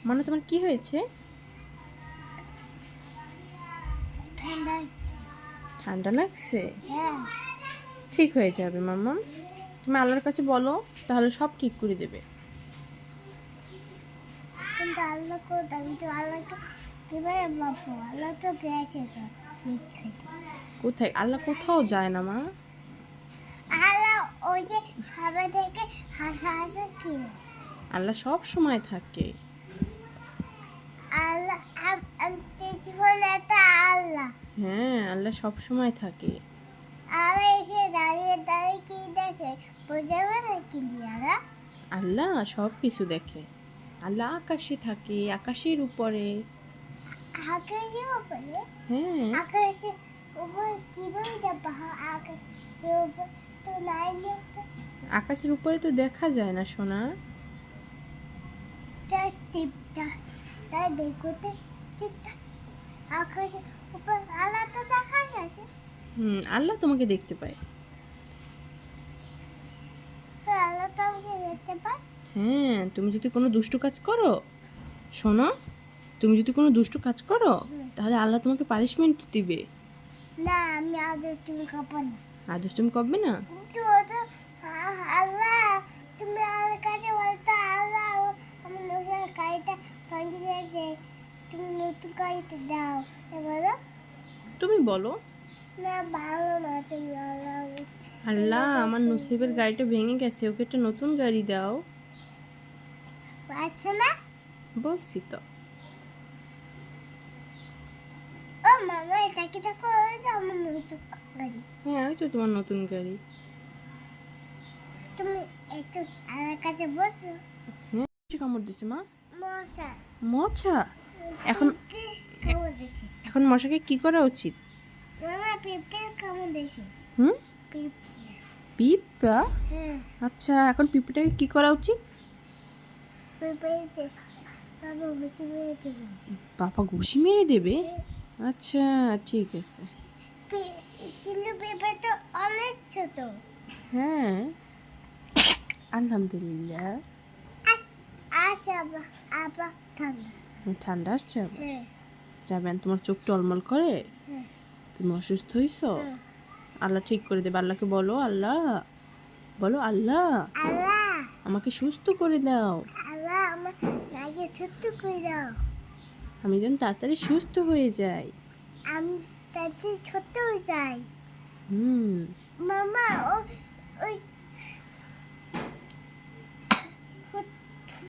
মানে তোমার কি হয়েছে? ঠান্ডা লাগছে। ঠান্ডা লাগছে? হ্যাঁ। ঠিক হয়ে যাবে মাম্মাম। তুমি আল্লাহর কাছে বলো, তাহলে সব ঠিক করে দেবে। কিন্তু আল্লাহ কোথায়? আমি তো আল্লাহকে কিভাবে পাবো? আল্লাহ তো গেছে তো ঈদ খেতে। কোথায়? আল্লাহ কোথাও যায় না মা। আল্লাহ ওই যে সবাই থেকে হাসা হাসা কি? আল্লাহ সব সময় থাকে। আল্লাহ আমি তেজি বলে একটা আল্লাহ। হ্যাঁ, আল্লাহ সব সময় থাকে। আল্লাহ এসে দাঁড়িয়ে দাঁড়িয়ে কি দেখে? বোঝাবে না ক্লিয়ারা? আল্লাহ সব কিছু দেখে। আল্লাহ আকাশে থাকে, আকাশের উপরে। আকাশের উপরে? হ্যাঁ, আকাশের উপরে কিভাবে যাবো? আকাশের উপর তো নাই তো। আকাশের উপরে তো দেখা যায় না সোনা। তার টিপটা তাই দেখতে টিপটা আকাশের উপর আল্লাহ তো দেখা গেছে। আল্লাহ তোমাকে দেখতে পায়। আল্লাহ তো আমাকে দেখতে পায়। হ্যাঁ, তুমি যদি কোনো দুষ্টু কাজ করো, শোনো, তুমি যদি কোনো দুষ্টু কাজ করো, তাহলে আল্লাহ তোমাকে পানিশমেন্ট দিবে। না আমি আদর তুমি খাবো না। আর দুষ্টুমি করবে না। কিন্তু ওটা আল্লাহ তুমি আমার কাছে বলতো আল্লাহ আমার নতুন গাড়িটা ভাঙি দিয়েছে, তুমি নতুন গাড়িতে দাও। বলো তুমি বলো, না ভালো না তুমি আল্লাহ আল্লাহ আমার নসিবের গাড়িটা ভেঙে গেছে, ওকে একটা নতুন গাড়ি দাও। আছে না? বলছি তো। ও মামা এটা কি দেখো ওই যে আমার নতুন গাড়ি। হ্যাঁ, ওই তো তোমার নতুন গাড়ি। তুমি একটু আমার কাছে বসো। হ্যাঁ, কি কামড় দিছে মা? মশা মশা? এখন কামড় দিয়েছে। এখন মশাকে কি করা উচিত? মামা পিঁপড়ে কামড় দিয়েছে। হুম, পিঁপড়ে। পিঁপড়া? হ্যাঁ আচ্ছা, এখন পিঁপড়াটাকে কি করা উচিত? পিঁপড়েছে বাবা মুচি মেরে দেবে। বাবা ঘুষি মেরে দেবে? আচ্ছা, ঠিক আছে। কিন্তু পেঁপে তো অনেক ছোট। হ্যাঁ, আলহামদুলিল্লাহ। আচ্ছা আবার আবার ঠান্ডা। ঠান্ডা আসছে আবার? হ্যাঁ যাবেন, তোমার চোখ টলমল করে? হ্যাঁ তুমি অসুস্থ হয়েছো? হ্যাঁ। আল্লাহ ঠিক করে দেবে। আল্লাহকে বলো, আল্লাহ, বলো আল্লাহ আল্লাহ আমাকে সুস্থ করে দাও, আল্লাহ আমার লাগে ছোট্ট করে দাও। আমি যেন তাড়াতাড়ি সুস্থ হয়ে যাই। আমি তাতে ছোট্ট হয়ে যাই। হুম মামা ওই ওই